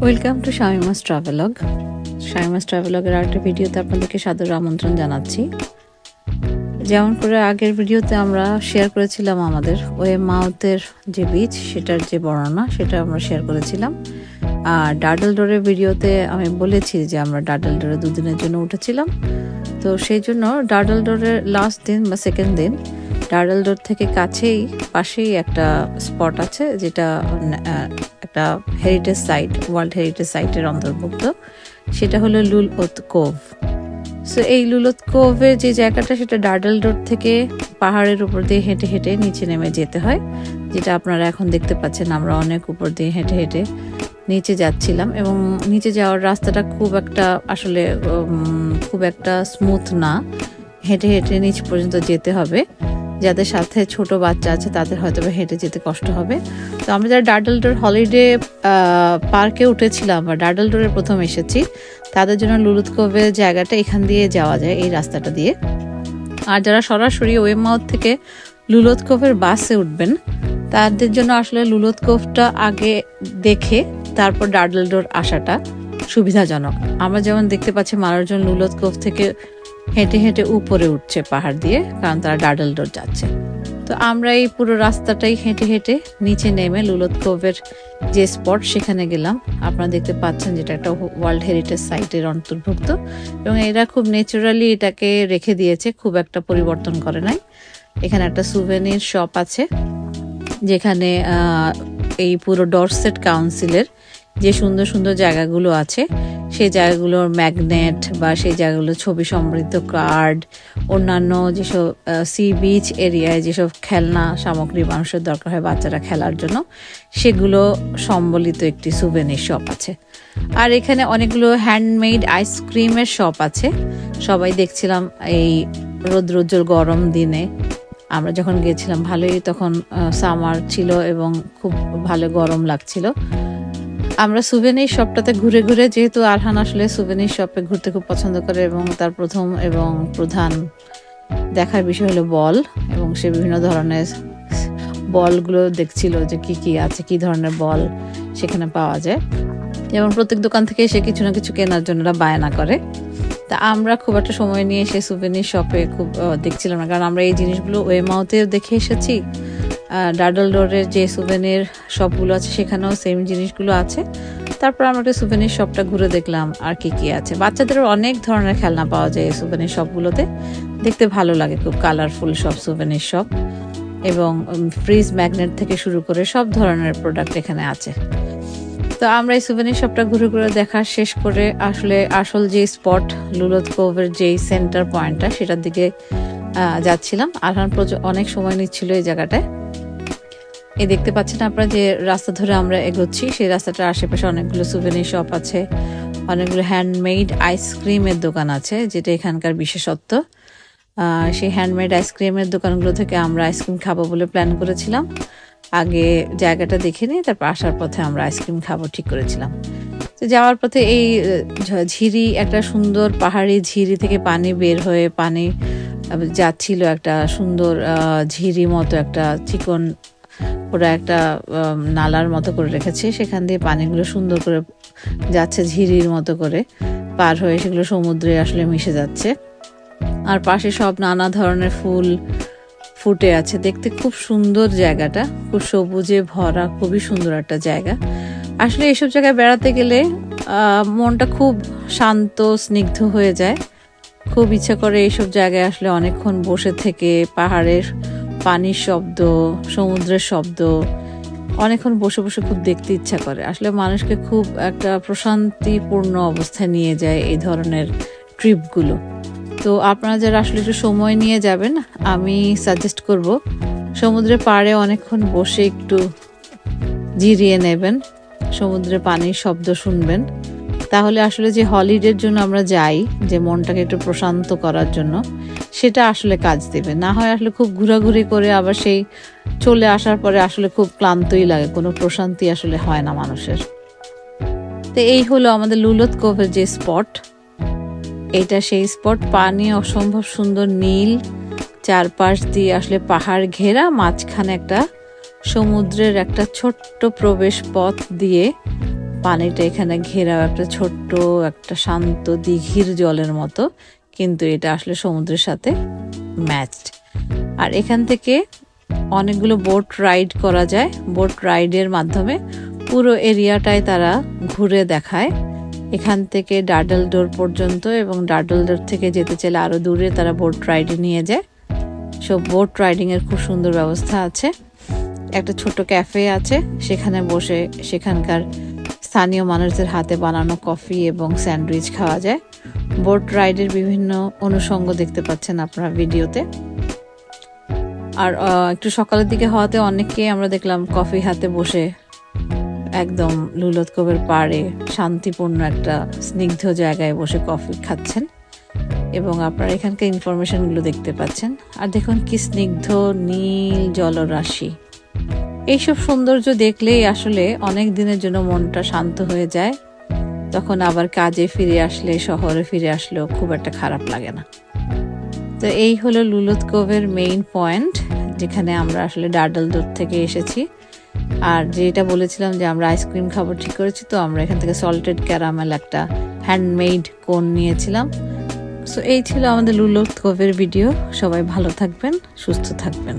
Welcome to Shamima's travelogue. Shamima's ট্রাভেলগের আরেকটা ভিডিওতে আপনাদেরকে সাদর আমন্ত্রণ জানাচ্ছি। যেমন করে আগের ভিডিওতে আমরা শেয়ার করেছিলাম আমাদের ওয়েমাউথের যে বিচ সেটার যে বর্ণনা সেটা আমরা শেয়ার করেছিলাম। আর ডাডল ডোরের ভিডিওতে আমি বলেছি যে আমরা ডাডল ডোরে দুদিনের জন্য উঠেছিলাম। তো সেই জন্য ডাডল ডোরের লাস্ট দিন বা সেকেন্ড দিন ডাডল ডোর থেকে পাশেই একটা স্পট আছে যেটা একটা হেরিটেজ সাইট, ওয়ার্ল্ড হেরিটেজ সাইটের অন্তর্ভুক্ত। সেটা হলো লুলওত কোভ। সো এই লুলওত কোভের যে জায়গাটা সেটা ডাডল ডোর থেকে পাহাড়ের উপর দিয়ে হেঁটে হেঁটে নিচে নেমে যেতে হয়, যেটা আপনারা এখন দেখতে পাচ্ছেন। আমরা অনেক উপর দিয়ে হেঁটে হেঁটে নিচে যাচ্ছিলাম এবং নিচে যাওয়ার রাস্তাটা খুব একটা স্মুথ না। হেঁটে হেঁটে নিচ পর্যন্ত যেতে হবে। যাদের সাথে ছোট বাচ্চা আছে তাদের হয়তো হেঁটে যেতে কষ্ট হবে। তো আমরা যারা ডাডল ডোর হলিডে পার্কে উঠেছিলাম বা ডাডল ডোরে প্রথম এসেছি, তাদের জন্য লুলওত কোভের জায়গাটা এখান দিয়ে যাওয়া যায়, এই রাস্তাটা দিয়ে। আর যারা সরাসরি ওয়েমাউথ থেকে লুলওত কোভের বাসে উঠবেন তাদের জন্য আসলে লুলওত কোভটা আগে দেখে তারপর ডাডল ডোর আসাটা সুবিধাজনক। আমরা যেমন দেখতে পাচ্ছি মানুষজন লুলওত কোভ থেকে হেঁটে হেঁটে উপরে উঠছে পাহাড় দিয়ে, কারণ তারা ডাডল ডোর যাচ্ছে। তো আমরা এই পুরো রাস্তাটাই হেঁটে হেঁটে নিচে নেমে লুলওত কোভের যে স্পট সেখানে গেলাম। আপনারা দেখতে পাচ্ছেন যেটা একটা ওয়ার্ল্ড হেরিটেজ সাইটের অন্তর্ভুক্ত এবং এরা খুব ন্যাচারালি এটাকে রেখে দিয়েছে, খুব একটা পরিবর্তন করে নাই। এখানে একটা সুভেনির শপ আছে যেখানে এই পুরো ডরসেট কাউন্সিলের যে সুন্দর সুন্দর জায়গাগুলো আছে সেই জায়গাগুলোর ম্যাগনেট বা সেই জায়গাগুলোর ছবি সমৃদ্ধ কার্ড, অন্যান্য যেসব সি বিচ এরিয়ায় যেসব খেলনা সামগ্রী মানুষের দরকার হয় বাচ্চারা খেলার জন্য, সেগুলো সম্বলিত একটি সুভেনির শপ আছে। আর এখানে অনেকগুলো হ্যান্ডমেড আইসক্রিমের শপ আছে। সবাই দেখছিলাম এই রৌদ্রোজ্জ্বল গরম দিনে আমরা যখন গিয়েছিলাম, ভালোই তখন সামার ছিল এবং খুব ভালো গরম লাগছিল। আমরা সুভেনির শপটাতে ঘুরে ঘুরে, যেহেতু আরহান আসলে সুভেনির শপে ঘুরতে খুব পছন্দ করে এবং তার প্রথম এবং প্রধান দেখার বিষয় হলো বল, এবং সে বিভিন্ন ধরনের বলগুলো দেখছিল যে কি কি আছে, কি ধরনের বল সেখানে পাওয়া যায়। এবং প্রত্যেক দোকান থেকে সে কিছু না কিছু কেনার জন্য বায়না করে। তা আমরা খুব একটা সময় নিয়ে সে সুভেনির শপে খুব দেখছিলাম না, কারণ আমরা এই জিনিসগুলো ওয়েমাউথেও দেখে এসেছি। ডাডল ডোরের যে সুভেনির শপগুলো আছে সেখানেও সেম জিনিসগুলো আছে। তারপর আমরা একটা সুভেনির শপটা ঘুরে দেখলাম আর কি কি আছে। বাচ্চাদের অনেক ধরনের খেলনা পাওয়া যায় এই সুভেনির শপগুলোতে, দেখতে ভালো লাগে, খুব কালারফুল সব সুভেনির শপ। এবং ফ্রিজ ম্যাগনেট থেকে শুরু করে সব ধরনের প্রোডাক্ট এখানে আছে। তো আমরা এই সুভেনির শপটা ঘুরে ঘুরে দেখা শেষ করে আসলে আসল যে স্পট লুলওত কোভের যে সেন্টার পয়েন্টটা সেটার দিকে যাচ্ছিলাম। আরহান অনেক সময় নিচ্ছিল এই জায়গাটায়। এই দেখতে পাচ্ছেন আপনারা যে রাস্তা ধরে আমরা এগোচ্ছি, সেই রাস্তাটার আশেপাশে অনেকগুলো সুভেনির শপ আছে, অনেকগুলো হ্যান্ডমেড আইসক্রিমের দোকান আছে, যেটা এখানকার বিশেষত্ব। সেই হ্যান্ডমেড আইসক্রিমের দোকানগুলো থেকে আমরা আইসক্রিম খাবো বলে প্ল্যান করেছিলাম। আগে জায়গাটা দেখে নিয়ে তারপর আসার পথে আমরা আইসক্রিম খাবো ঠিক করেছিলাম। তো যাওয়ার পথে এই ঝিরি, একটা সুন্দর পাহাড়ি ঝিরি থেকে পানি বের হয়ে পানি যাচ্ছিল, একটা সুন্দর ঝিরি মতো একটা চিকন, ওরা একটা নালার মতো করে রেখেছে, সেখান দিয়ে পানিগুলো সুন্দর করে যাচ্ছে ঝিরির মতো করে পার হয়ে, সেগুলো সমুদ্রে আসলে মিশে যাচ্ছে। আর পাশে সব নানা ধরনের ফুল ফুটে আছে, দেখতে খুব সুন্দর জায়গাটা, খুব সবুজে ভরা, খুবই সুন্দর একটা জায়গা। আসলে এইসব জায়গায় বেড়াতে গেলে মনটা খুব শান্ত স্নিগ্ধ হয়ে যায়। খুব ইচ্ছা করে এইসব জায়গায় আসলে অনেকক্ষণ বসে থেকে পাহাড়ের পানির শব্দ, সমুদ্রের শব্দ অনেকক্ষণ বসে বসে খুব দেখতে ইচ্ছা করে। আসলে মানুষকে খুব একটা প্রশান্তিপূর্ণ অবস্থায় নিয়ে যায় এই ধরনের ট্রিপগুলো। তো আপনারা যারা আসলে একটু সময় নিয়ে যাবেন, আমি সাজেস্ট করব সমুদ্রের পাড়ে অনেকক্ষণ বসে একটু জিরিয়ে নেবেন, সমুদ্রের পানির শব্দ শুনবেন। তাহলে আসলে যে হলিডের জন্য আমরা যাই, যে মনটাকে একটু প্রশান্ত করার জন্য, সেটা আসলে কাজ দেবে। না হয় আসলে খুব ঘোরাঘুরি করে আবার সেই চলে আসার পরে আসলে খুব ক্লান্তই লাগে, কোনো প্রশান্তি আসলে হয় না মানুষের। তো এই হলো আমাদের লুলওত কোভের যে স্পট, এইটা সেই স্পট। পানি অসম্ভব সুন্দর নীল, চারপাশ দিয়ে আসলে পাহাড় ঘেরা, মাঝখানে একটা সমুদ্রের একটা ছোট্ট প্রবেশ পথ দিয়ে পানিটা এখানে ঘেরাও একটা ছোট্ট একটা শান্ত দিঘির জলের মতো, কিন্তু এটা আসলে সমুদ্রের সাথে ম্যাচড। আর এখান থেকে অনেকগুলো বোট রাইড করা যায়। বোট রাইডের মাধ্যমে পুরো এরিয়াটাই তারা ঘুরে দেখায়, এখান থেকে ডাডল ডোর পর্যন্ত, এবং ডাডল ডোর থেকে যেতে চাইলে আরও দূরে তারা বোট রাইডে নিয়ে যায়। সব বোট রাইডিংয়ের খুব সুন্দর ব্যবস্থা আছে। একটা ছোট ক্যাফে আছে, সেখানে বসে সেখানকার স্থানীয় মানুষদের হাতে বানানো কফি এবং স্যান্ডউইচ খাওয়া যায়। বোট রাইডের বিভিন্ন অনুষঙ্গ দেখতে পাচ্ছেন আপনারা ভিডিওতে। আর একটু সকালের দিকে হওয়াতে অনেককে আমরা দেখলাম কফি হাতে বসে একদম লুলুত কোভের পাড়ে শান্তিপূর্ণ একটা স্নিগ্ধ জায়গায় বসে কফি খাচ্ছেন, এবং আপনারা এখানকার ইনফরমেশনগুলো দেখতে পাচ্ছেন। আর দেখুন কি স্নিগ্ধ নীল জলরাশি। এইসব সৌন্দর্য দেখলেই আসলে অনেক দিনের জন্য মনটা শান্ত হয়ে যায়। তখন আবার কাজে ফিরে আসলে, শহরে ফিরে আসলেও খুব একটা খারাপ লাগে না। তো এই হলো লুলুত কোভের মেইন পয়েন্ট, যেখানে আমরা আসলে ডাডল ডোর থেকে এসেছি। আর যেটা বলেছিলাম যে আমরা আইসক্রিম খাবো ঠিক করেছি, তো আমরা এখান থেকে সল্টেড ক্যারামেল একটা হ্যান্ডমেড কোন নিয়েছিলাম। সো এই ছিল আমাদের লুলুত কোভের ভিডিও। সবাই ভালো থাকবেন, সুস্থ থাকবেন।